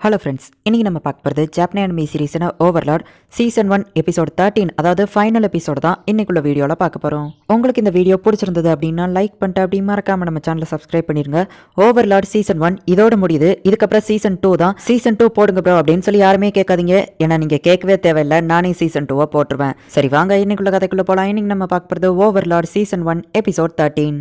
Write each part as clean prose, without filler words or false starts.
Hello friends, இன்னைக்கு நம்ம பார்க்க போகிறது Japanese anime சீரிஸான Overlord season 1 episode 13, அதாவது ஃபைனல் எபிசோடு தான் இன்னைக்குள்ள வீடியோவில் பார்க்க போகிறோம். உங்களுக்கு இந்த வீடியோ பிடிச்சிருந்தது அப்படின்னா லைக் பண்ணிட்டு அப்படி மறக்காம நம்ம சேனலை சப்ஸ்கிரைப் பண்ணிருங்க. ஓவர்லார்ட் சீசன் 1 இதோட முடியுது. இதுக்கப்புறம் சீசன் 2 தான். சீசன் 2 போடுங்க ப்ரோ அப்படின்னு சொல்லி யாருமே கேட்காதீங்க. ஏன்னா நீங்கள் கேட்கவே தேவையில்லை, நானே சீசன் 2 போட்டுருவேன். சரி வாங்க இன்னைக்குள்ள கதைக்குள்ளே போகலாம். இன்னைக்கு நம்ம பார்க்க போகிறது ஓவர்லார்ட் சீசன் 1 எபிசோட் 13.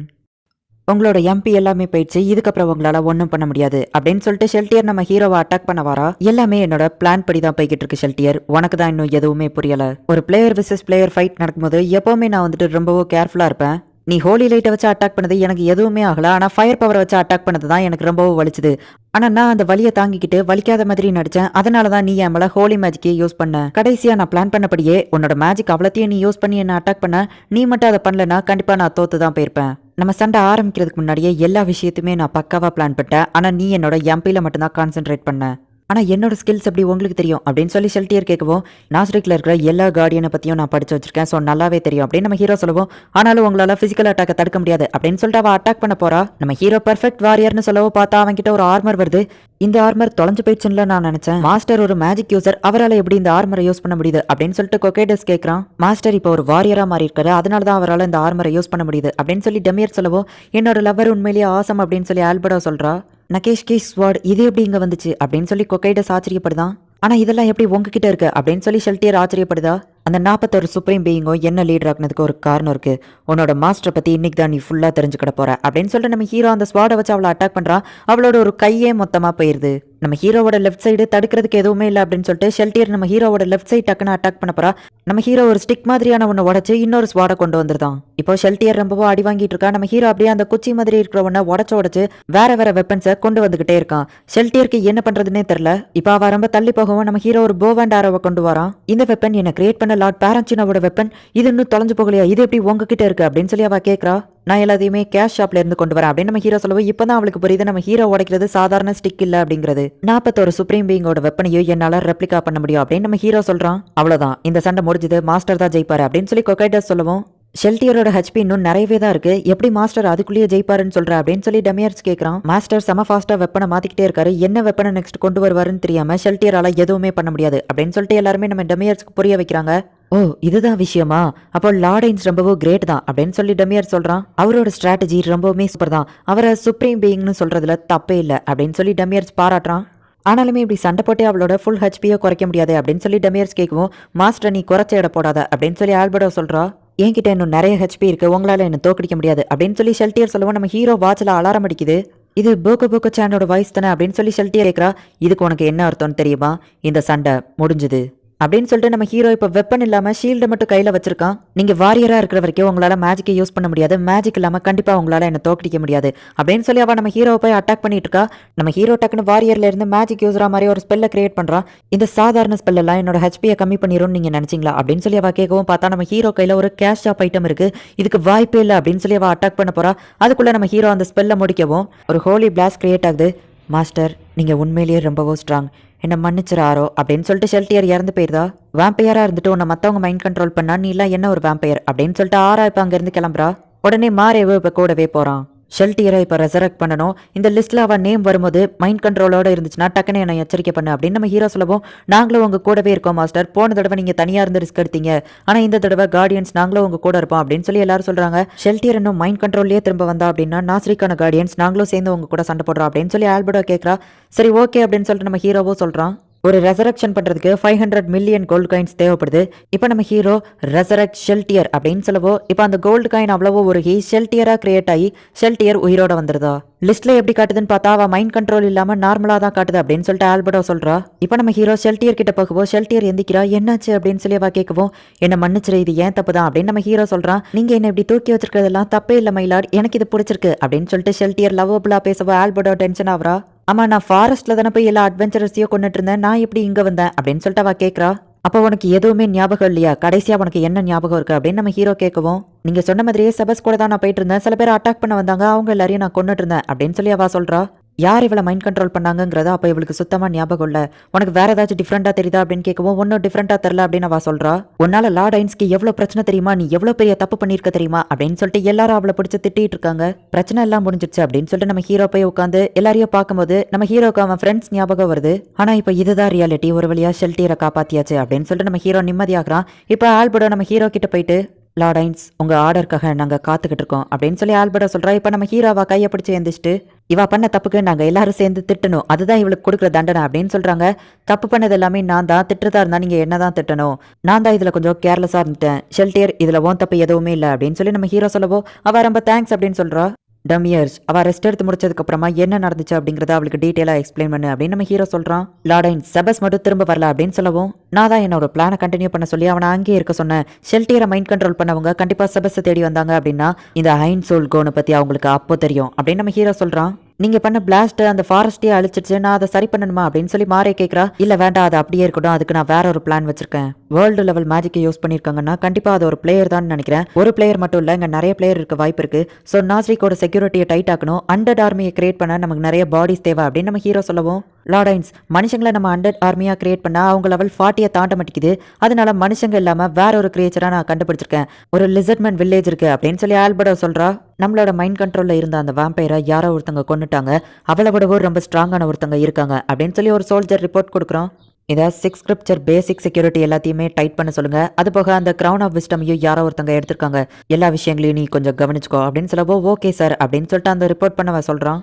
உங்களோட எம்பி எல்லாமே போயிடுச்சு, இதுக்கப்புறம் உங்களால ஒன்றும் பண்ண முடியாது அப்படின்னு சொல்லிட்டு ஷெல்டியர் நம்ம ஹீரோவை அட்டாக் பண்ண வரா. எல்லாமே என்னோட பிளான் படி தான் போய்கிட்டு இருக்கு ஷெல்டியர், உனக்கு தான் இன்னும் எதுவுமே புரியல. ஒரு பிளேயர் விசஸ் பிளேயர் ஃபைட் நடக்கும்போது எப்பவுமே நான் வந்துட்டு ரொம்பவும் கேர்ஃபுல்லா இருப்பேன். நீ ஹோலி லைட்டை வச்சு அட்டாக் பண்ணது எனக்கு எதுவுமே ஆகல, ஆனா ஃபயர் பவரை வச்சு அட்டாக் பண்ணது தான் எனக்கு ரொம்பவும் வலிச்சுது. ஆனா நான் அந்த வலியை தாங்கிக்கிட்டு வலிக்காத மாதிரி நடிச்சேன். அதனாலதான் நீ என் மேல ஹோலி மேஜிக்கே யூஸ் பண்ண. கடைசியா நான் பிளான் பண்ணபடியே உன்னோட மேஜிக் அவ்வளத்தையும் நீ யூஸ் பண்ணி என்ன அட்டாக் பண்ண. நீ மட்டும் அதை பண்ணலன்னா கண்டிப்பா நான் தோத்து தான் போயிருப்பேன். நம்ம சண்டை ஆரம்பிக்கிறதுக்கு முன்னாடியே எல்லா விஷயத்தையுமே நான் பக்காவா பிளான் பண்ணிட்டேன். ஆனா நீ என்னோட எம்பியில மட்டும்தான் கான்சென்ட்ரேட் பண்ண. ஆனா என்னோட ஸ்கில்ஸ் எப்படி உங்களுக்கு தெரியும் அப்படின்னு சொல்லி ஷெல்டியர் கேட்கவும், நாஸ்ரிக்ல இருக்கிற எல்லா கார்டியனை பத்தியும் நான் படிச்சு வச்சிருக்கேன், ஸோ நல்லாவே தெரியும் அப்படின்னு நம்ம ஹீரோ சொல்லுவோம். ஆனாலும் உங்களால பிசிக்கல் அட்டாக்கை தடுக்க முடியாது அப்படின்னு சொல்லிட்டு அவ அட்டாக் பண்ண போறா. நம்ம ஹீரோ பெர்ஃபெக்ட் வாரியர்னு சொல்லவும் பார்த்தா அவன்கிட்ட ஒரு ஆர்மர் வருது. இந்த ஆர்மர் தொலைஞ்சு போயிடுச்சுன்னு நான் நினைச்சேன். மாஸ்டர் ஒரு மேஜிக் யூசர், அவரால் எப்படி இந்த ஆர்மரை யூஸ் பண்ண முடியுது அப்படின்னு சொல்லிட்டு கொகேடஸ் கேட்கறான். மாஸ்டர் இப்போ ஒரு வாரியரா மாறி இருக்காரு, அதனாலதான் அவரால் இந்த ஆர்மரை யூஸ் பண்ண முடியுது அப்படின்னு சொல்லி டெமியர் சொல்லவும், என்னோட லவர் உண்மையிலேயே ஆசம் அப்படின்னு சொல்லி ஆல்பர்டோ சொல்றா. நகேஷ் கேஷ் ஸ்வாட் இது எப்படி இங்க வந்துச்சு அப்படின்னு சொல்லி கொகைடஸ் ஆச்சரியப்படுதான். ஆனா இதெல்லாம் எப்படி உங்ககிட்ட இருக்கு அப்படின்னு சொல்லி ஷெல்டியர் ஆச்சரியப்படுதா. அந்த 41 சுப்ரீம் பீயிங்கும் என்ன லீடர் ஆக்குனதுக்கு ஒரு காரணம் இருக்கு. உன்னோட மாஸ்டரை பத்தி இன்னைக்கு தான் நீ ஃபுல்லா தெரிஞ்சுக்கிட போற அப்படின்னு சொல்லிட்டு நம்ம ஹீரோ அந்த ஸ்வாடை வச்சு அவளை அட்டாக் பண்றா. அவளோட ஒரு கையே மொத்தமா போயிருது. நம்ம ஹீரோவோட லெஃப்ட் சைடு தடுக்கிறதுக்கு எதுவுமே இல்லை அப்படின்னு சொல்லிட்டு ஷெல்டியர் நம்ம ஹீரோவோட லெஃப்ட் சைடு டக்குன்னு அட்டாக் பண்ண போறா. நம்ம ஹீரோ ஒரு ஸ்டிக் மாதிரியான ஒன்று உடச்சு இன்னொரு ஸ்வாடை கொண்டு வந்துருதான். இப்போ ஷெல்டியர் ரொம்பவும் அடி வாங்கிட்டு இருக்கா. நம்ம ஹீரோ அப்படியே அந்த குச்சி மாதிரி இருக்கிற ஒன்ன உடச்சு வேற வேற வெப்பன்ஸை கொண்டு வந்துகிட்டே இருக்கான். ஷெல்டியருக்கு என்ன பண்றதுன்னே தெரியல. இப்போ அவ ரொம்ப தள்ளி போகவும் நம்ம ஹீரோ ஒரு போவ் அண்ட் ஆரோவை கொண்டு வரான். இந்த வெப்பன் என்ன கிரியேட் பண்ண லார்ட் பாரஞ்சினோட வெப்பன், இது இன்னும் தொலைஞ்சு போகலையா, இது எப்படி உங்ககிட்ட இருக்கு அப்படின்னு சொல்லி அவ கேட்கறா. நான் எல்லாத்தையுமே கேஷ் ஷாப்ல இருந்து கொண்டு வரேன் அப்படின்னு நம்ம ஹீரோ சொல்லுவோம். இப்பதான் அவளுக்கு புரியுது நம்ம ஹீரோ உடைக்கிறது சாதாரண ஸ்டிக் இல்ல அப்படிங்கிறது. 41 சுப்ரீம் பீயிங்கோட வெப்பனையும் என்னால ரெப்ளிகா பண்ண முடியும் அப்படின்னு நம்ம ஹீரோ சொல்றான். அவ்வளவுதான், இந்த சண்டை முடிஞ்சது, மாஸ்டர் தான் ஜெயிப்பாரு அப்படின்னு சொல்லி கொகைடஸ் சொல்லுவோம். ஷெல்டியரோட ஹெச்பி இன்னும் நிறையவே தான் இருக்கு, எப்படி மாஸ்டர் அதுக்குள்ளேயே ஜெயிப்பாருன்னு சொல்ற அப்படின்னு சொல்லி டெமியர்ஸ் கேட்கறான். மாஸ்டர் செம ஃபாஸ்டா வெப்பனை மாத்திக்கிட்டே இருக்காரு, என்ன வெப்பனை நெக்ஸ்ட் கொண்டு வருவாருன்னு தெரியாம ஷெல்டியரால எதுவுமே பண்ண முடியாது அப்படின்னு சொல்லிட்டு எல்லாருமே நம்ம டெமியர்ஸ்க்கு புரிய வைக்கிறாங்க. ஓ இதுதான் விஷயமா, அப்போ லார்டைன்ஸ் ரொம்பவும் கிரேட் தான் அப்படின்னு சொல்லி டெமியர் சொல்றான். அவரோட ஸ்ட்ராட்டஜி ரொம்பவுமே சூப்பர் தான், அவரை சுப்ரீம் பீயிங்னு சொல்றதுல தப்பே இல்லை அப்படின்னு சொல்லி டெமியர்ஸ் பாராட்டுறான். ஆனாலுமே இப்படி சண்டை போட்டே அவளோட ஃபுல் ஹெச்பியை குறைக்க முடியாது அப்படின்னு சொல்லி டெமியர்ஸ் கேட்கவும், மாஸ்டர் நீ குறைச்ச இட போடாத அப்படின்னு சொல்லி ஆல்பர்டோ சொல்றா. என்கிட்ட இன்னும் நிறைய ஹெச்பி இருக்கு, உங்களால என்ன தோக்கடிக்க முடியாது அப்படின்னு சொல்லி ஷெல்டியர் சொல்லுவோம். நம்ம ஹீரோ வாட்ச்ல அலாரம் அடிக்குது. இது போக்கோ சேனோட வாய்ஸ் தானே அப்படின்னு சொல்லி ஷெல்டியர் கேட்கறா. இதுக்கு உனக்கு என்ன அர்த்தம்னு தெரியுமா, இந்த சண்டை முடிஞ்சுது அப்படின்னு சொல்லிட்டு நம்ம ஹீரோ இப்போ வெப்பன் இல்லாம ஷீல்டை மட்டும் கையில வச்சிருக்கான். நீங்க வாரியரா இருக்கிற வரைக்கும் உங்களால மேஜிக்கை யூஸ் பண்ண முடியாது, மேஜிக் இல்லாம கண்டிப்பா உங்களால என்ன தோக்கடிக்க முடியாது அப்படின்னு சொல்லி அவ நம்ம ஹீரோவை போய் அட்டாக் பண்ணிட்டு இருக்கா. நம்ம ஹீரோ டக்குன்னு வாரியர்ல இருந்து மேஜிக் யூஸ்ரா மாதிரி ஒரு ஸ்பெல்லை கிரியேட் பண்றான். இந்த சாதாரண ஸ்பெல் எல்லாம் என்னோட ஹெச்பியை கம்மி பண்ணிரும் நீங்க நினைச்சீங்களா அப்படின்னு சொல்லி அவ கேட்கவும், பார்த்தா நம்ம ஹீரோ கையில ஒரு கேஷ் ஷாப் ஐட்டம் இருக்கு, இதுக்கு வாய்ப்பே இல்லை அப்படின்னு சொல்லி அவ அட்டாக் பண்ண போறா. அதுக்குள்ள நம்ம ஹீரோ அந்த ஸ்பெல்லை முடிக்கவும் ஒரு ஹோலி பிளாஸ்ட் கிரியேட் ஆகுது. மாஸ்டர் நீங்க உண்மையிலேயே ரொம்பவும் ஸ்ட்ராங், என்ன மன்னிச்சிராரோ அப்படின்னு சொல்லிட்டு ஷெல்டியர் இறந்து போயிருதா. வேம்பையரா இருந்துட்டு உன்னை மத்தவங்க மைண்ட் கண்ட்ரோல் பண்ணா நீ எல்லாம் என்ன ஒரு வேம்பையர் அப்படின்னு சொல்லிட்டு ஆரா இப்ப அங்க இருந்து கிளம்புறா. உடனே மாரேவோ இப்ப கூடவே போறான். ஷெல்டியரை இப்ப ரெசரெக்ட் பண்ணணும், இந்த லிஸ்ட்ல அவன் நேம் வரும்போது மைண்ட் கண்ட்ரோலோட இருந்துச்சுன்னா டக்குன்னு என்ன எச்சரிக்கை பண்ணு அப்படின்னு நம்ம ஹீரோ சொல்லவும், நாங்களும் உங்க கூடவே இருக்கோம் மாஸ்டர், போன தடவை நீங்க தனியா இருந்து ரிஸ்க் எடுத்தீங்க, ஆனா இந்த தடவை கார்டியன்ஸ் நாங்களும் உங்க கூட இருப்போம் அப்படின்னு சொல்லி எல்லாரும் சொல்றாங்க. ஷெல்டியர் இன்னும் மைண்ட் கண்ட்ரோல்லயே திரும்ப வந்தா அப்படின்னா நாஸ்ரிக்கான கார்டியன்ஸ் நாங்களும் சேர்ந்து உங்க கூட சண்டை போடுறோம் அப்படின்னு சொல்லி ஆல்பர்டோ கேட்கறா. சரி ஓகே அப்படின்னு சொல்லிட்டு நம்ம ஹீரோவோ சொல்றான். ஒரு ரெசரக்ஷன் பண்றதுக்கு 500 மில்லியன் கோல்டு காயின்ஸ் தேவைப்படுது. இப்போ நம்ம ஹீரோ ரெசரக்ட் ஷெல்டியர் அப்படின்னு சொல்லவோ, இப்போ அந்த கோல்டு காயின் அவ்வளவோ உருகி ஷெல்டியரா கிரியேட் ஆகி ஷெல்டியர் உயிரோட வந்துருதா. லிஸ்ட்ல எப்படி காட்டுதுன்னு பார்த்தா அவ மைண்ட் கண்ட்ரோல் இல்லாம நார்மலா தான் காட்டுது அப்படின்னு சொல்லிட்டு ஆல்பர்டோ சொல்றா. இப்போ நம்ம ஹீரோ ஷெல்டியர் கிட்ட போகவோ, ஷெல்டியர் எந்திக்கிறா. என்னாச்சு அப்படின்னு சொல்லி அவ கேட்கவும், என்ன மன்னிச்சிரு இது ஏன் தப்பு தான் அப்படின்னு நம்ம ஹீரோ சொல்றான். நீங்க என்ன இப்படி தூக்கி வச்சிருக்கிறதெல்லாம் தப்பே இல்லை மயிலாட், எனக்கு இது பிடிச்சிருக்கு அப்படின்னு சொல்லிட்டு ஷெல்டியர் லவ்வபிளா பேசவோ ஆல்பர்டோ டென்ஷன் ஆகுறா. ஆமா நான் ஃபாரஸ்ட்ல தானே போய் எல்லா அட்வென்ச்சரஸையும் கொண்டுட்டு இருந்தேன், நான் எப்படி இங்க வந்தேன் அப்படின்னு சொல்லிட்டு அவ கேட்கறா. அப்போ உனக்கு எதுவுமே ஞாபகம் இல்லையா, கடைசியா உனக்கு என்ன ஞாபகம் இருக்கு அப்படின்னு நம்ம ஹீரோ கேட்கவும், நீங்க சொன்ன மாதிரியே செபஸ் கூட தான் நான் போயிட்டு இருந்தேன், சில பேர் அட்டாக் பண்ண வந்தாங்க, அவங்க எல்லாரையும் நான் கொண்டுட்டு இருந்தேன் அப்படின்னு சொல்லி அவ சொல்றா. யார் இவளை மைண்ட் கண்ட்ரோல் பண்ணாங்கங்கிறத அப்போ இவளுக்கு சுத்தமாக ஞாபகம் இல்லை. உனக்கு வேற ஏதாச்சும் டிஃப்ரெண்டாக தெரியுதா அப்படின்னு கேட்கவும் ஒன்றும் டிஃப்ரெண்டாக தெரில அப்படின்னு அவள் சொல்கிறா. உன்னால லார்ட் ஐன்ஸ்க்கு எவ்வளோ பிரச்சனை தெரியுமா, நீ எவ்வளோ பெரிய தப்பு பண்ணியிருக்க தெரியுமா அப்படின்னு சொல்லிட்டு எல்லாரும் அவளை பிடிச்சி திட்டிட்டு இருக்காங்க. பிரச்சனை எல்லாம் முடிஞ்சிருச்சு அப்படின்னு சொல்லிட்டு நம்ம ஹீரோ போய் உட்காந்து எல்லாரையும் பார்க்கும்போது நம்ம ஹீரோக்கு அவன் ஃப்ரெண்ட்ஸ் ஞாபகம் வருது. ஆனால் இப்போ இதுதான் ரியாலிட்டி, ஒரு வழியா ஷெல்டியரை காப்பாத்தியாச்சு அப்படின்னு சொல்லிட்டு நம்ம ஹீரோ நிம்மதியாகிறான். இப்போ ஆல்பர்டோ நம்ம ஹீரோ கிட்ட போயிட்டு லார்ட் ஐன்ஸ் உங்க ஆர்டருக்காக நாங்கள் காத்துக்கிட்டு இருக்கோம் அப்படின்னு சொல்லி ஆல்பர்டோ சொல்றா. இப்போ நம்ம ஹீரோவா கையை பிடிச்சி எழுந்திரிச்சிட்டு இவ பண்ண தப்புக்கு நாங்கள் எல்லாரும் சேர்ந்து திட்டணும், அதுதான் இவளுக்கு கொடுக்குற தண்டனை அப்படின்னு சொல்றாங்க. தப்பு பண்ணது எல்லாமே நான் தான், திட்டுறதா இருந்தா நீங்க என்னதான் திட்டணும், நான் தான் இதுல கொஞ்சம் கேர்லெஸ்ஸா இருந்துட்டேன், ஷெல்டியர் இதுல ஓன் தப்பு எதுவுமே இல்லை அப்படின்னு சொல்லி நம்ம ஹீரோ சொல்லவோ அவ ரொம்ப தேங்க்ஸ் அப்படின்னு சொல்றா. டமியர்ஸ் அவ ரெஸ்ட் எடுத்து முடிச்சதுக்கு அப்புறமா என்ன நடந்துச்சு அப்படிங்கறத அவளுக்கு டீட்டெயிலா எக்ஸ்பிளைன் பண்ணு அப்படின்னு நம்ம ஹீரோ சொல்றான். லார்டைன் செபஸ் மட்டும் திரும்ப வரல அப்படின்னு சொல்லவும் நான் தான் என்னோட பிளானை கண்டினியூ பண்ண சொல்லி அவனை அங்கேயே இருக்க சொன்னேன். ஷெல்டியரை மைண்ட் கண்ட்ரோல் பண்ணவங்க கண்டிப்பா செபஸ் தேடி வந்தாங்க அப்படின்னா இந்த ஹைன் சோல் கோனை பத்தி அவங்களுக்கு அப்போ தெரியும் அப்படின்னு நம்ம ஹீரோ சொல்றான். நீங்க பண்ண பிளாஸ்ட் அந்த ஃபாரஸ்டே அழிச்சிருச்சு, நான் அதை சரி பண்ணணுமா அப்படின்னு சொல்லி மாறே கேட்கறா. இல்ல வேண்டாம், அது அப்படியே இருக்கட்டும், அதுக்கு நான் வேற ஒரு பிளான் வச்சிருக்கேன். வேர்ல்டு லெவல் மேஜிக்கை யூஸ் பண்ணிருக்காங்கன்னா கண்டிப்பா அது ஒரு பிளேயர் தான் நினைக்கிறேன். ஒரு பிளேயர் மட்டும் இல்ல, இங்க நிறைய பிளேயர் இருக்க வாய்ப்பு இருக்கு. ஸோ நாஸ்ரிக்கோட செக்யூரிட்டியை டைட் ஆக்கணும், அண்டர் ஆர்மியை கிரியேட் பண்ண நமக்கு நிறைய பாடிஸ் தேவை அப்படின்னு நம்ம ஹீரோ சொல்லவும் லார்டைன்ஸ் மனுஷங்களை நம்ம அண்டர் ஆர்மியா கிரியேட் பண்ணா அவங்க லெவல் 40 தாண்ட மாட்டேங்குது, அதனால மனுஷங்க இல்லாம வேற ஒரு கிரியேச்சரா நான் கண்டுபிடிச்சிருக்கேன், ஒரு லிசர்ட்மேன் வில்லேஜ் இருக்கு அப்படின்னு சொல்லி ஆல்பர்டோ சொல்றா. நம்மளோட மைண்ட் கண்ட்ரோல்ல இருந்த அந்த வாம்பைரை யாரோ ஒருத்தங்க கொண்டுட்டாங்க, அவளை விடவும் ரொம்ப ஸ்ட்ராங்கான ஒருத்தங்க இருக்காங்க அப்படின்னு சொல்லி ஒரு சோல்ஜர் ரிப்போர்ட் கொடுக்குறோம். இதை 6 ஸ்கிரிப்சர் பேசிக் செக்யூரிட்டி எல்லாத்தையுமே டைட் பண்ண சொல்லுங்க, அது போக அந்த கிரவுன் ஆஃப் விஸ்டமையும் யாரோ ஒருத்தங்க எடுத்திருக்காங்க, எல்லா விஷயங்களையும் நீ கொஞ்சம் கவனிச்சுக்கோ அப்படின்னு சொல்லவோ ஓகே சார் அப்படின்னு சொல்லிட்டு அந்த ரிப்போர்ட் பண்ணவ சொல்றான்.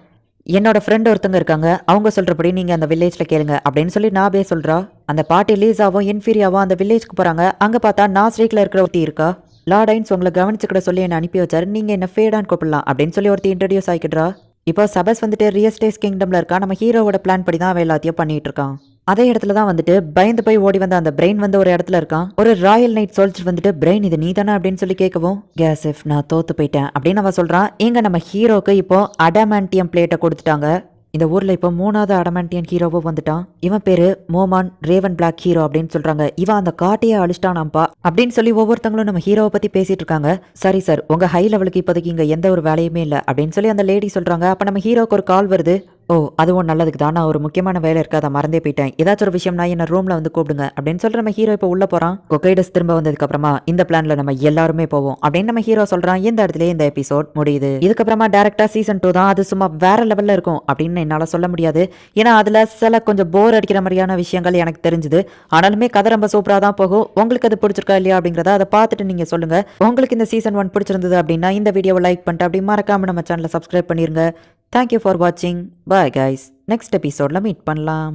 என்னோட ஃப்ரெண்ட் ஒருத்தங்க இருக்காங்க, அவங்க சொல்றபடி நீங்க அந்த வில்லேஜ்ல கேளுங்க அப்படின்னு சொல்லி நாபே சொல்றா. அந்த பாட்டி லீஸாவும் இன்ஃபீரியாவும் அந்த வில்லேஜ்க்கு போறாங்க. அங்க பார்த்தா நாஸ்ரீக்ல இருக்கிற ஒருத்தி இருக்கா. லார்டைன்ஸ் உங்களை கவனிச்சுக்கிட சொல்லி என்ன அனுப்பி வச்சாரு, நீங்க என்ன ஃபேடான்னு கூப்பிடலாம் அப்படின்னு சொல்லி ஒருத்தி இன்ட்ரடியூஸ் ஆகிக்கிடுறா. இப்போ சபஸ் வந்துட்டு ரியஸ்டேஸ் கிங்டம்ல இருக்கா. நம்ம ஹீரோவோட பிளான் படி தான் அவன் எல்லாத்தையும் பண்ணிட்டு இருக்கான். அதே இடத்துல தான் வந்துட்டு பயந்து போய் ஓடி வந்த அந்த பிரெயின் வந்து ஒரு இடத்துல இருக்கான். ஒரு ராயல் நைட் சோல்ஜர் வந்துட்டு பிரெயின் இது நீ தானே அப்படின்னு சொல்லி கேட்கவும் கேசிஃப் நான் தோத்து போயிட்டேன் அப்படின்னு அவன் சொல்றான். எங்க நம்ம ஹீரோக்கு இப்போ அடமான்டியம் பிளேட்டை கொடுத்துட்டாங்க. இந்த ஊர்ல இப்போ 3வது அடமான்டியன் ஹீரோவோ வந்துட்டான். இவன் பேரு மோமான் ரேவன் பிளாக் ஹீரோ அப்படின்னு சொல்றாங்க. இவன் அந்த காட்டையே அழிச்சிட்டானாம்பா அப்படின்னு சொல்லி ஒவ்வொருத்தங்களும் நம்ம ஹீரோவை பத்தி பேசிட்டு இருக்காங்க. சரி சார், உங்க ஹை லெவலுக்கு இப்போதைக்கு இங்க எந்த ஒரு வேலையுமே இல்லை அப்படின்னு சொல்லி அந்த லேடி சொல்றாங்க. அப்ப நம்ம ஹீரோக்கு ஒரு கால் வருது. ஓ அதுவும் நல்லதுக்கு தான், நான் ஒரு முக்கியமான வேலை இருக்கு, அதை மறந்தே போயிட்டேன், ஏதாச்சும் ஒரு விஷயம்னா என்ன ரூம்ல வந்து கூப்பிடுங்க அப்படின்னு சொல்ற நம்ம ஹீரோ இப்போ உள்ள போறான். கொக்கைடஸ் திரும்ப வந்ததுக்கு அப்புறமா இந்த பிளான்ல நம்ம எல்லாருமே போவோம் அப்படின்னு நம்ம ஹீரோ சொல்றான். இந்த இடத்துல இந்த எபிசோட் முடியுது. இதுக்கப்புறமா டைரக்டா சீசன் 2 தான், அது சும்மா வேற லெவல்ல இருக்கும் அப்படின்னு என்னால சொல்ல முடியாது. ஏன்னா அதுல சில கொஞ்சம் போர் அடிக்கிற மாதிரியான விஷயங்கள் எனக்கு தெரிஞ்சுது. ஆனாலுமே கதை ரொம்ப சூப்பரா தான் போகும். உங்களுக்கு அது பிடிச்சிருக்கா இல்லையா அப்படிங்கறத அதை பார்த்துட்டு நீங்க சொல்லுங்க. உங்களுக்கு இந்த சீசன் 1 பிடிச்சிருந்தது அப்படின்னா இந்த வீடியோவை லைக் பண்ணிட்டு அப்படி மறக்காம நம்ம சேனலை சப்ஸ்கிரைப் பண்ணிருங்க. Thank you for watching. Bye guys. Next episode la meet பண்ணலாம்.